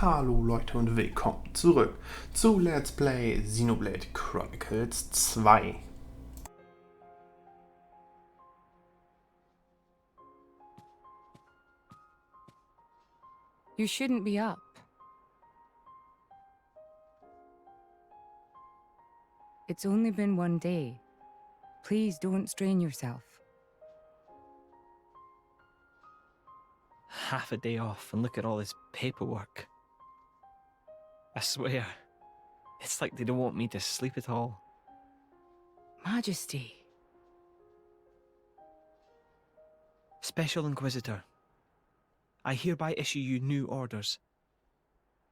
Hallo Leute und willkommen zurück zu Let's Play Xenoblade Chronicles 2. You shouldn't be up. It's only been one day. Please don't strain yourself. Half a day off and look at all this paperwork. I swear, it's like they don't want me to sleep at all. Majesty. Special Inquisitor, I hereby issue you new orders.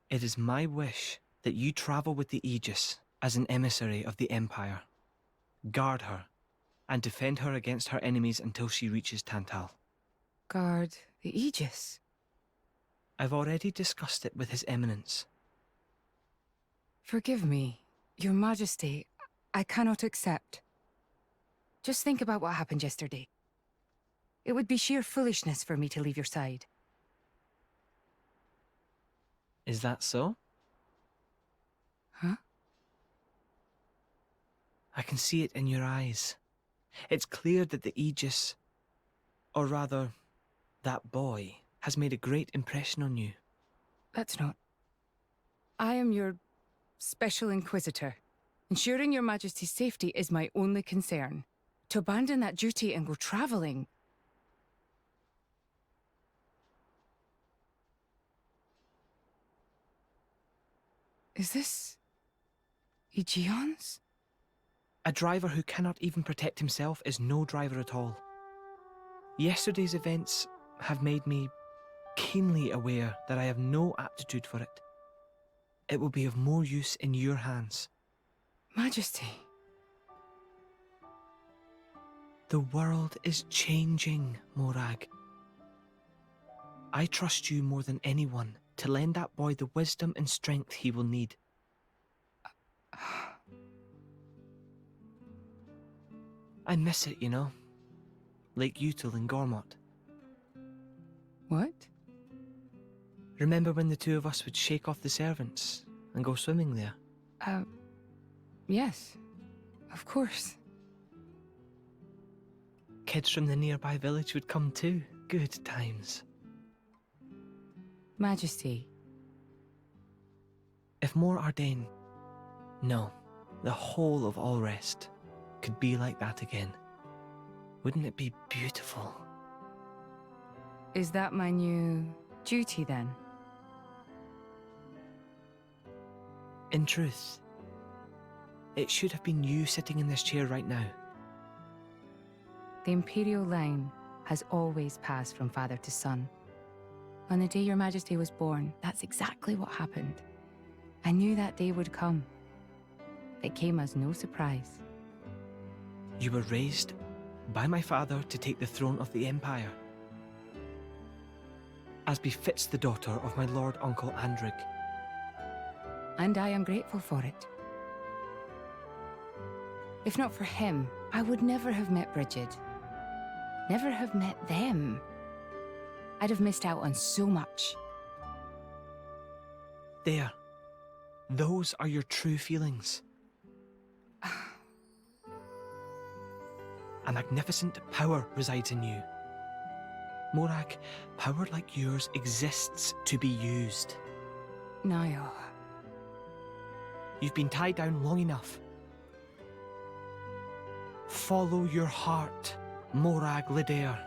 It is my wish that you travel with the Aegis as an emissary of the Empire. Guard her, and defend her against her enemies until she reaches Tantal. Guard the Aegis. I've already discussed it with His Eminence. Forgive me, Your Majesty. I cannot accept. Just think about what happened yesterday. It would be sheer foolishness for me to leave your side. Is that so? Huh? I can see it in your eyes. It's clear that the Aegis, or rather, that boy, has made a great impression on you. That's not. I am your Special Inquisitor. Ensuring Your Majesty's safety is my only concern. To abandon that duty and go traveling... Is this... Aegeon's? A driver who cannot even protect himself is no driver at all. Yesterday's events have made me keenly aware that I have no aptitude for it. It will be of more use in your hands. Majesty. The world is changing, Morag. I trust you more than anyone to lend that boy the wisdom and strength he will need. I miss it, you know. Lake Util and Gormott. What? Remember when the two of us would shake off the servants and go swimming there? Yes. Of course. Kids from the nearby village would come too. Good times. Majesty. If more Ardain, no, the whole of Alrest, could be like that again, wouldn't it be beautiful? Is that my new duty then? In truth, it should have been you sitting in this chair right now. The Imperial line has always passed from father to son. On the day Your Majesty was born, that's exactly what happened. I knew that day would come. It came as no surprise. You were raised by my father to take the throne of the Empire, as befits the daughter of my Lord Uncle Andrig. And I am grateful for it. If not for him, I would never have met Bridget. Never have met them. I'd have missed out on so much. There. Those are your true feelings. A magnificent power resides in you. Morag, power like yours exists to be used. Niall. You've been tied down long enough. Follow your heart, Morag Lidair.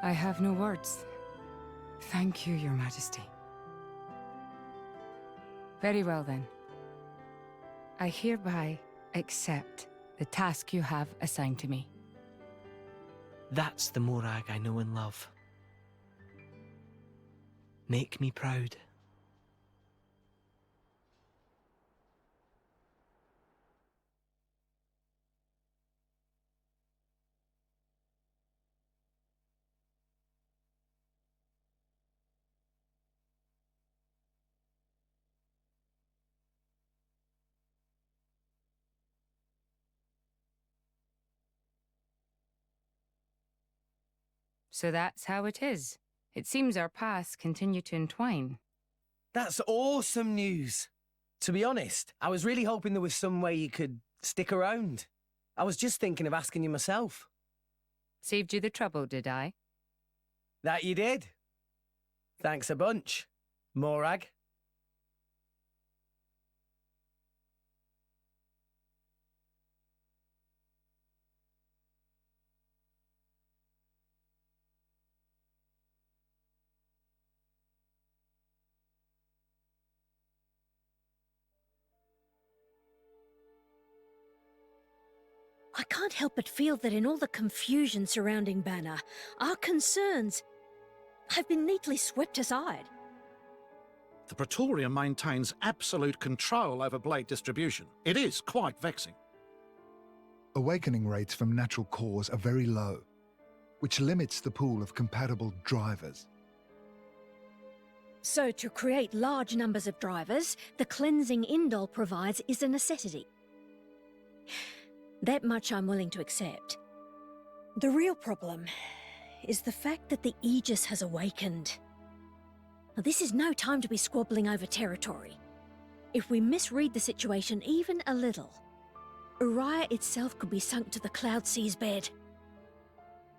I have no words. Thank you, Your Majesty. Very well then. I hereby accept the task you have assigned to me. That's the Morag I know and love. Make me proud. So that's how it is. It seems our paths continue to entwine. That's awesome news. To be honest, I was really hoping there was some way you could stick around. I was just thinking of asking you myself. Saved you the trouble, did I? That you did. Thanks a bunch, Morag. I can't help but feel that in all the confusion surrounding Banner, our concerns have been neatly swept aside. The Praetorian maintains absolute control over blade distribution. It is quite vexing. Awakening rates from natural cores are very low, which limits the pool of compatible drivers. So to create large numbers of drivers, the cleansing Indol provides is a necessity. That much I'm willing to accept. The real problem is the fact that the Aegis has awakened. Now, this is no time to be squabbling over territory. If we misread the situation even a little, Uriah itself could be sunk to the Cloud Sea's bed.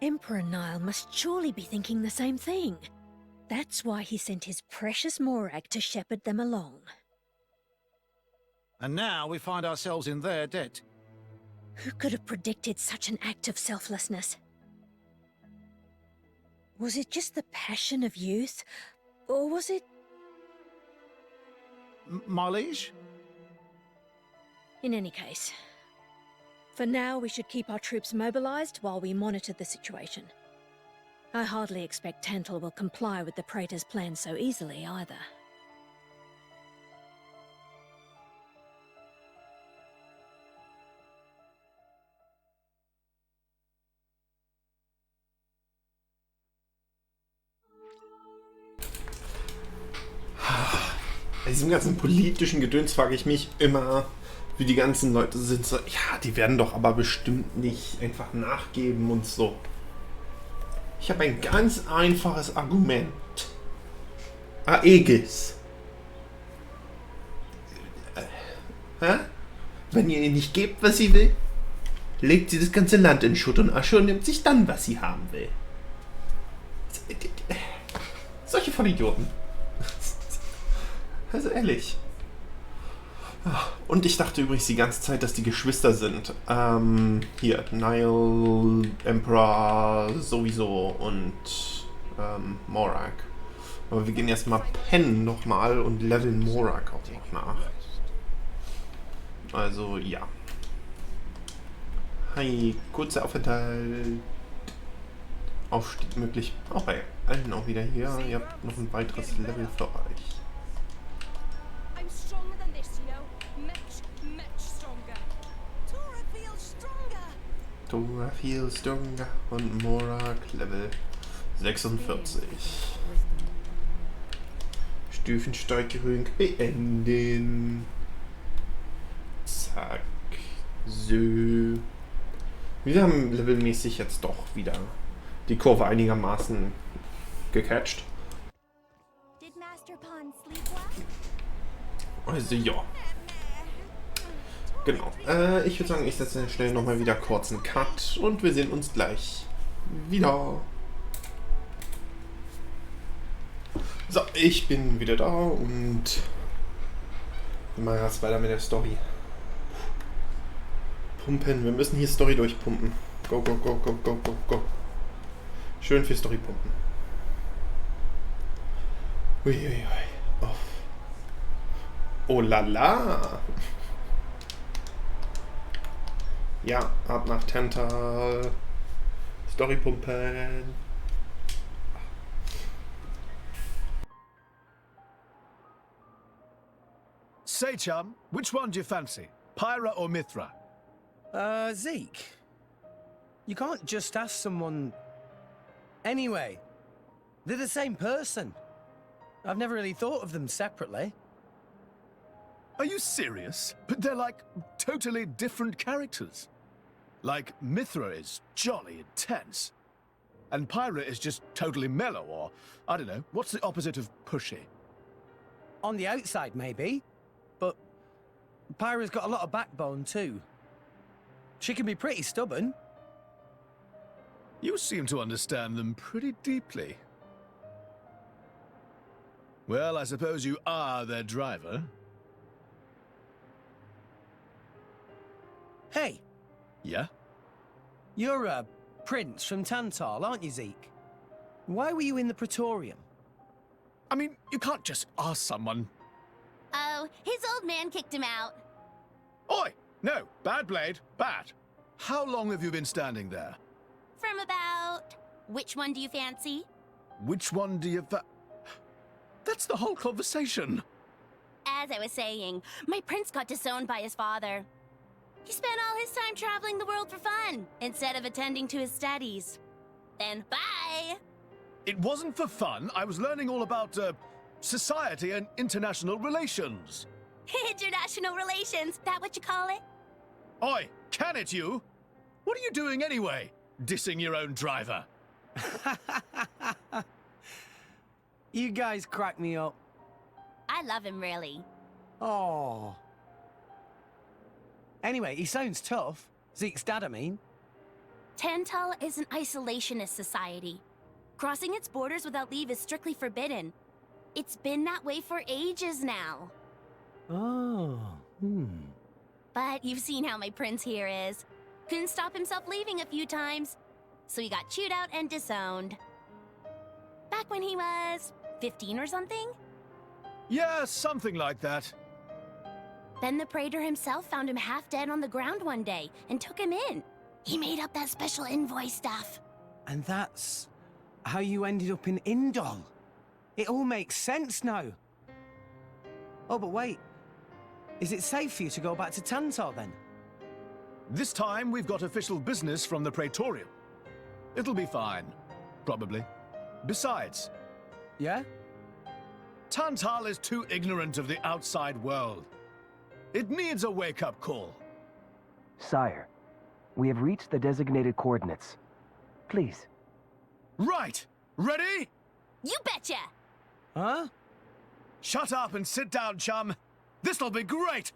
Emperor Nile must surely be thinking the same thing. That's why he sent his precious Morag to shepherd them along. And now we find ourselves in their debt. Who could have predicted such an act of selflessness? Was it just the passion of youth, or was it... My liege? In any case, for now we should keep our troops mobilized while we monitor the situation. I hardly expect Tantal will comply with the Praetor's plan so easily either. Bei diesem ganzen politischen Gedöns frage ich mich immer, wie die ganzen Leute sind so, ja, die werden doch aber bestimmt nicht einfach nachgeben und so. Ich habe ein ganz einfaches Argument. Aegis. Wenn ihr ihr nicht gebt, was sie will, legt sie das ganze Land in Schutt und Asche und nimmt sich dann, was sie haben will. Solche Vollidioten. Also ehrlich. Und ich dachte übrigens die ganze Zeit, dass die Geschwister sind. Hier, Nile, Emperor sowieso und Morag. Aber wir gehen erstmal pennen nochmal und leveln Morag auch noch nach. Also ja. Hi, kurzer Aufenthalt. Aufstieg möglich. Auch bei allen auch wieder hier. Ihr habt noch ein weiteres Level für euch. Tora feels stronger und Morag Level 46. Stufensteigerung beenden. Zack. So. Wir haben levelmäßig jetzt doch wieder die Kurve einigermaßen gecatcht. Also ja. Genau. Ich würde sagen, ich setze schnell nochmal wieder kurz einen Cut und wir sehen uns gleich wieder. So, ich bin wieder da und wir machen jetzt weiter mit der Story. Pumpen, wir müssen hier Story durchpumpen. Go, go, go, go, go, go, go. Schön viel Story pumpen. Uiuiui. Oh. Oh la la. Ja, ab nach Tantal. Story pumpen. Say, chum, which one do you fancy? Pyra or Mithra? Zeke. You can't just ask someone... Anyway, they're the same person. I've never really thought of them separately. Are you serious? But they're like totally different characters. Like, Mithra is jolly intense. and Pyra is just totally mellow, or, I don't know, what's the opposite of pushy? On the outside, maybe. But Pyra's got a lot of backbone, too. She can be pretty stubborn. You seem to understand them pretty deeply. Well, I suppose you are their driver. Hey, Yeah? you're a prince from Tantal, aren't you, Zeke? Why were you in the Praetorium? I mean, you can't just ask someone. Oh, his old man kicked him out. Oi! No, bad blade, bad. How long have you been standing there? From about... Which one do you fancy? Which one do you That's the whole conversation. As I was saying, my prince got disowned by his father. He spent all his time traveling the world for fun, instead of attending to his studies. Then bye! It wasn't for fun. I was learning all about, society and international relations. International relations, that what you call it? Oi, can it you? What are you doing anyway? Dissing your own driver. You guys crack me up. I love him, really. Oh. Anyway, he sounds tough. Zeke's dad, I mean. Tantal is an isolationist society. Crossing its borders without leave is strictly forbidden. It's been that way for ages now. Oh, But you've seen how my prince here is. Couldn't stop himself leaving a few times, so he got chewed out and disowned. Back when he was 15 or something? Yeah, something like that. Then the praetor himself found him half dead on the ground one day and took him in. He made up that special envoy stuff. and that's how you ended up in Indol. It all makes sense now. Oh, but wait. Is it safe for you to go back to Tantal, then? This time we've got official business from the Praetorium. It'll be fine. Probably. Besides, Yeah? Tantal is too ignorant of the outside world. It needs a wake-up call. Sire, we have reached the designated coordinates. Please. Right! Ready? You betcha! Huh? Shut up and sit down, chum. This'll be great!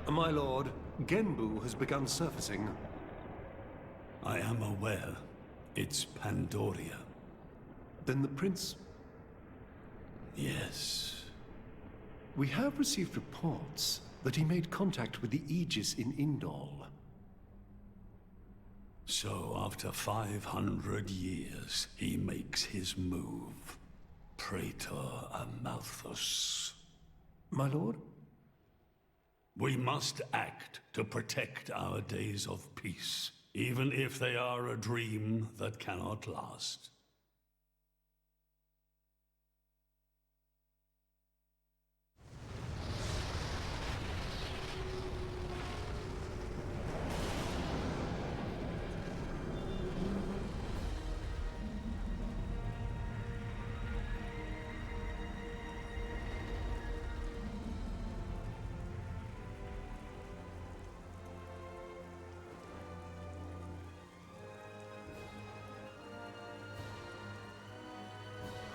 My lord, Genbu has begun surfacing. I am aware. It's Pandoria. Then the prince... Yes. We have received reports that he made contact with the Aegis in Indol. So after 500 years, he makes his move. Praetor Amalthus. My lord? We must act to protect our days of peace, even if they are a dream that cannot last.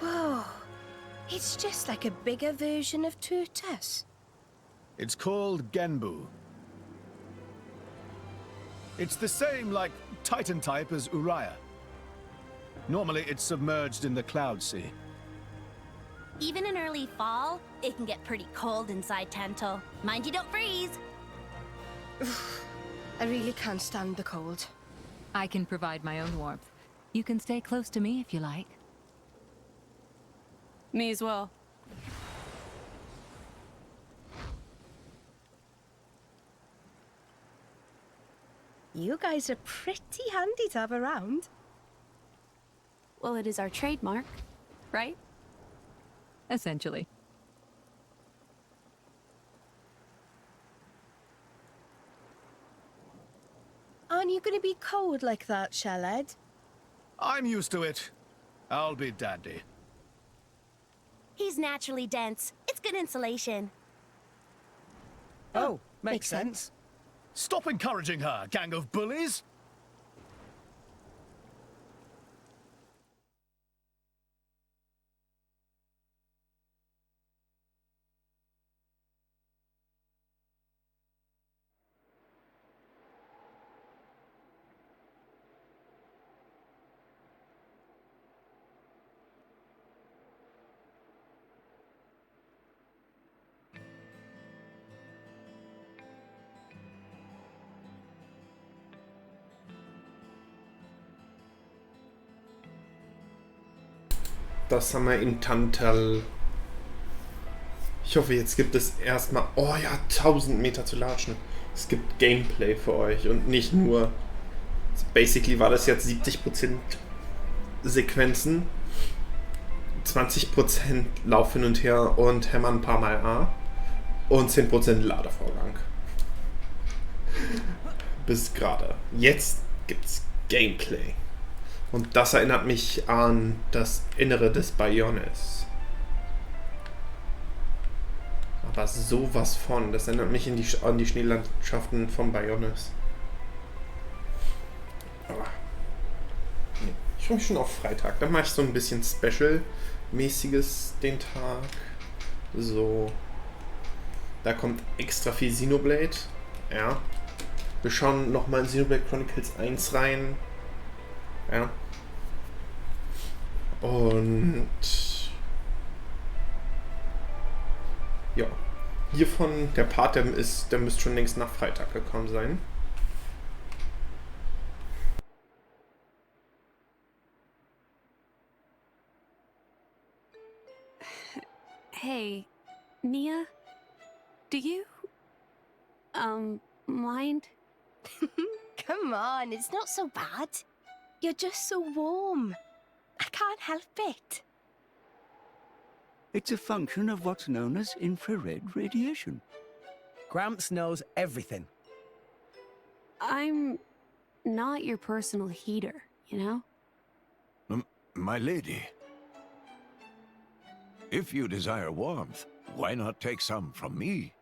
Whoa. It's just like a bigger version of Turtus. It's called Genbu. It's the same, like, Titan type as Uriah. Normally, it's submerged in the Cloud Sea. Even in early fall, it can get pretty cold inside Tantal. Mind you don't freeze! I really can't stand the cold. I can provide my own warmth. You can stay close to me if you like. Me as well. You guys are pretty handy to have around. Well, it is our trademark, right? Essentially. Aren't you going to be cold like that, Shellhead? I'm used to it. I'll be dandy. He's naturally dense. It's good insulation. Oh, makes sense. Stop encouraging her, gang of bullies! Das haben wir in Tantal. Ich hoffe, jetzt gibt es erstmal... Oh ja, 1000 Meter zu latschen. Es gibt Gameplay für euch und nicht nur... Basically war das jetzt 70% Sequenzen, 20% Lauf hin und her und hämmern ein paar Mal A und 10% Ladevorgang. Bis gerade. Jetzt gibt's Gameplay. Und das erinnert mich an das Innere des Bayonnes. Aber sowas von. Das erinnert mich an die Schneelandschaften von Bayonnes. Aber ich freue mich schon auf Freitag. Da mache ich so ein bisschen Special-mäßiges den Tag. So. Da kommt extra viel Xenoblade. Ja. Wir schauen nochmal in Xenoblade Chronicles 1 rein. Ja. Und ja. Hiervon, der Part, der müsste schon längst nach Freitag gekommen sein. Hey, Nia? Do you... mind? Come on, it's not so bad. You're just so warm. I can't help it. It's a function of what's known as infrared radiation. Gramps knows everything. I'm not your personal heater, you know? My lady, if you desire warmth, why not take some from me?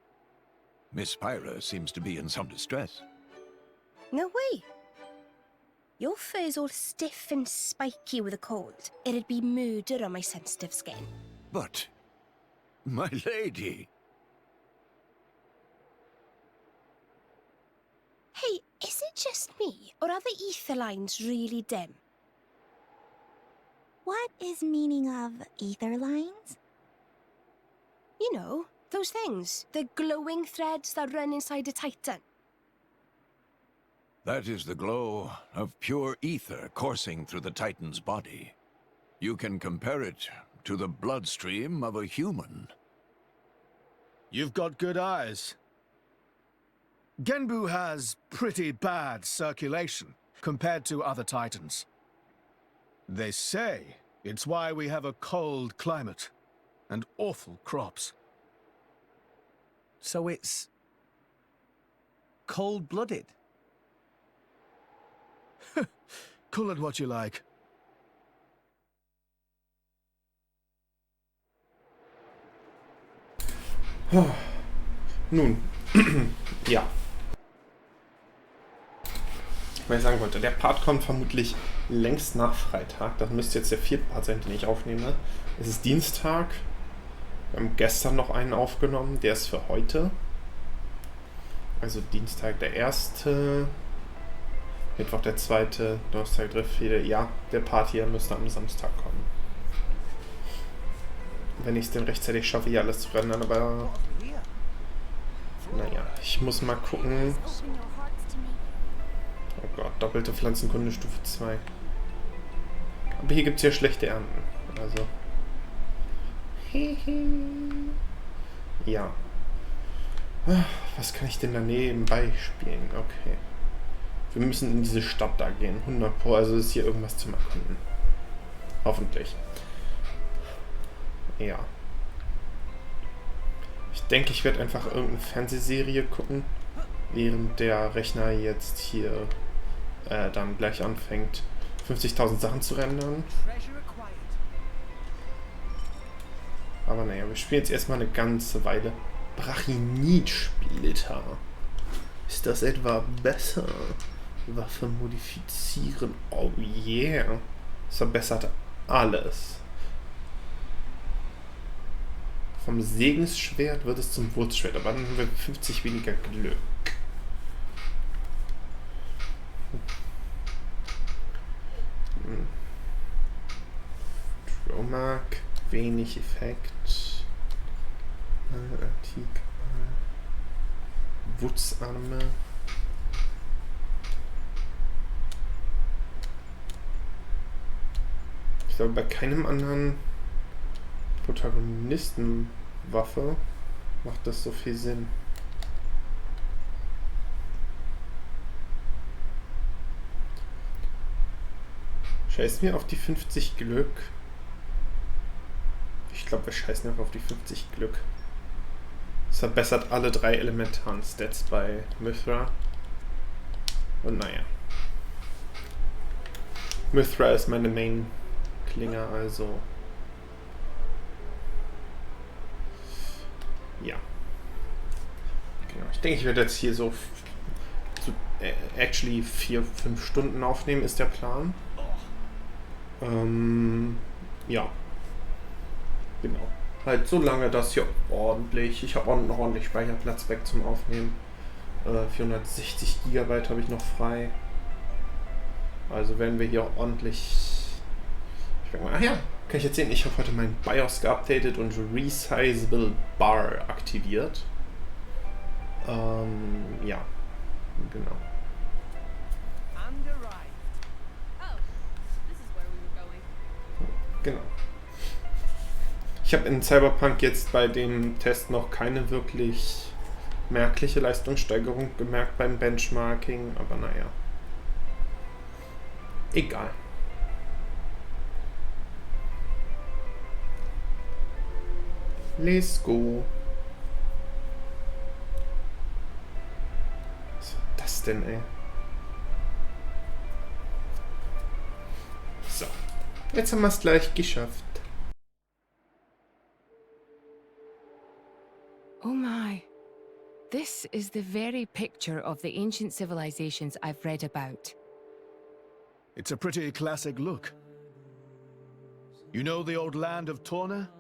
Miss Pyra seems to be in some distress. No way. Your fur's all stiff and spiky with a cold. It'd be murder on my sensitive skin. But, my lady... Hey, is it just me, or are the ether lines really dim? What is meaning of ether lines? You know, those things. The glowing threads that run inside a Titan. That is the glow of pure ether coursing through the Titan's body. You can compare it to the bloodstream of a human. You've got good eyes. Genbu has pretty bad circulation compared to other Titans. They say it's why we have a cold climate and awful crops. So it's... cold-blooded? Call it what you like. Nun, ja. Was ich sagen wollte, der Part kommt vermutlich längst nach Freitag. Das müsste jetzt der 4. Part sein, den ich aufnehme. Es ist Dienstag. Wir haben gestern noch einen aufgenommen, der ist für heute. Also Dienstag der 1., Mittwoch der 2., Donnerstag der 4. Ja, der Part hier müsste am Samstag kommen. Wenn ich es denn rechtzeitig schaffe, hier alles zu rendern, aber... Naja, ich muss mal gucken. Oh Gott, doppelte Pflanzenkunde Stufe 2. Aber hier gibt es ja schlechte Ernten. Also... Ja. Was kann ich denn da nebenbei spielen? Okay. Wir müssen in diese Stadt da gehen. 100 Pro, also ist hier irgendwas zum Erkunden. Hoffentlich. Ja. Ich denke, ich werde einfach irgendeine Fernsehserie gucken, während der Rechner jetzt hier dann gleich anfängt, 50.000 Sachen zu rendern. Aber naja, wir spielen jetzt erstmal eine ganze Weile Brachinid-Splitter. Ist das etwa besser? Waffe modifizieren. Oh yeah. Das verbessert alles. Vom Segensschwert wird es zum Wurzschwert, aber dann haben wir 50 weniger Glück. Dromark, wenig Effekt. Antik. Wutzarme. Ich glaube, bei keinem anderen Protagonistenwaffe macht das so viel Sinn. Scheißen wir auf die 50 Glück? Ich glaube, wir scheißen auch auf die 50 Glück. Das verbessert alle 3 elementaren Stats bei Mythra. Und naja. Mythra ist meine Main-Klinge, also. Ja. Genau. Ich denke, ich werde jetzt hier so actually 4-5 Stunden aufnehmen, ist der Plan. Ja. Genau. Halt so lange, dass hier ordentlich. Ich habe noch ordentlich Speicherplatz weg zum Aufnehmen. 460 GB habe ich noch frei. Also werden wir hier ordentlich. Ich denke mal, ach ja, kann ich erzählen, ich habe heute mein BIOS geupdatet und Resizable Bar aktiviert. Ja. Genau. Genau. Ich habe in Cyberpunk jetzt bei dem Test noch keine wirklich merkliche Leistungssteigerung gemerkt beim Benchmarking, aber naja. Egal. Let's go. Was war das denn, ey? So. Jetzt haben wir es gleich geschafft. Oh my. This is the very picture of the ancient civilizations I've read about. It's a pretty classic look. You know the old land of Torna?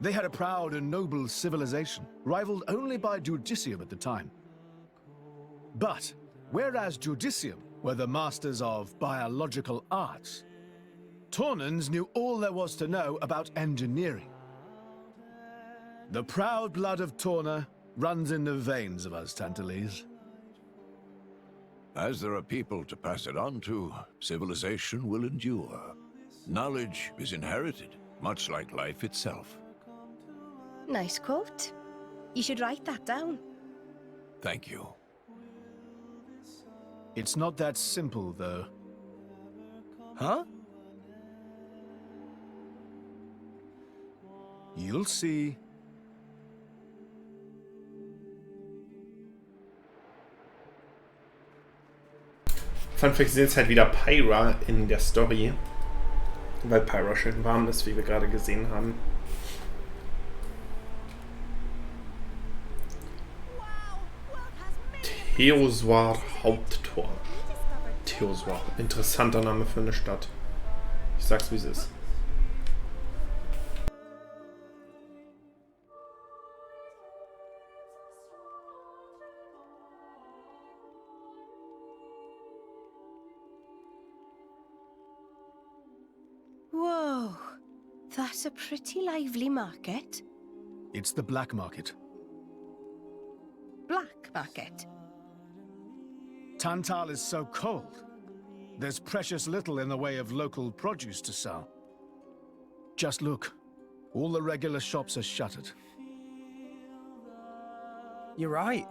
They had a proud and noble civilization, rivaled only by Judicium at the time. But, whereas Judicium were the masters of biological arts, Tornans knew all there was to know about engineering. The proud blood of Torna runs in the veins of us Tantalese. As there are people to pass it on to, civilization will endure. Knowledge is inherited, much like life itself. Nice quote. You should write that down. Thank you. It's not that simple, though. Huh? You'll see. Fun Fact, sind jetzt halt wieder Pyra in der Story. Weil Pyra schön warm ist, wie wir gerade gesehen haben. Theoswar Haupttor. Theoswar. Interessanter Name für eine Stadt. Ich sag's, wie es ist. Whoa. That's a pretty lively market. It's the black market. Black market? Tantal is so cold. There's precious little in the way of local produce to sell. Just look. All the regular shops are shuttered. You're right.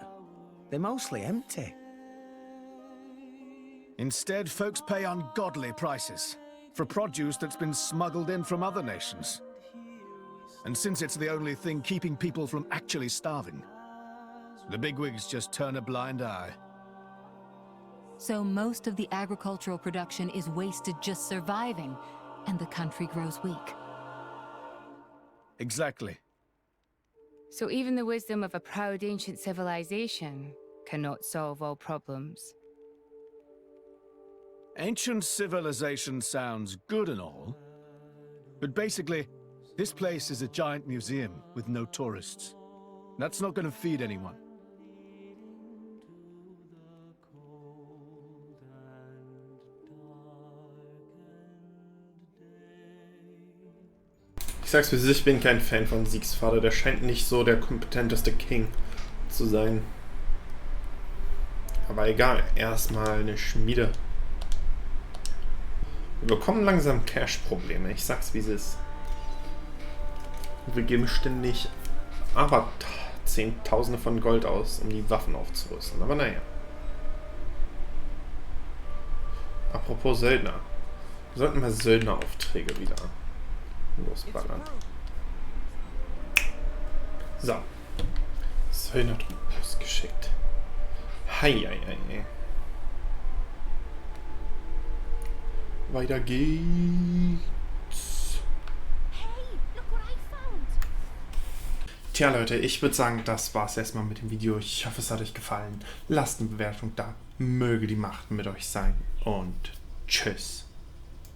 They're mostly empty. Instead, folks pay ungodly prices. for produce that's been smuggled in from other nations. And since it's the only thing keeping people from actually starving, the bigwigs just turn a blind eye. So most of the agricultural production is wasted just surviving, and the country grows weak. Exactly. So even the wisdom of a proud ancient civilization cannot solve all problems. Ancient civilization sounds good and all, but basically, this place is a giant museum with no tourists. That's not going to feed anyone. Ich sag's wie es ist, ich bin kein Fan von Siegsvater. Der scheint nicht so der kompetenteste King zu sein. Aber egal, erstmal eine Schmiede. Wir bekommen langsam Cash-Probleme. Ich sag's wie es ist. Wir geben ständig aber Zehntausende von Gold aus, um die Waffen aufzurüsten. Aber naja. Apropos Söldner. Wir sollten mal Söldneraufträge wieder losballern. So. Söldnertrupp losgeschickt. Heieiei. Weiter geht's. Tja Leute, ich würde sagen, das war's erstmal mit dem Video. Ich hoffe, es hat euch gefallen. Lasst eine Bewertung da. Möge die Macht mit euch sein. Und tschüss.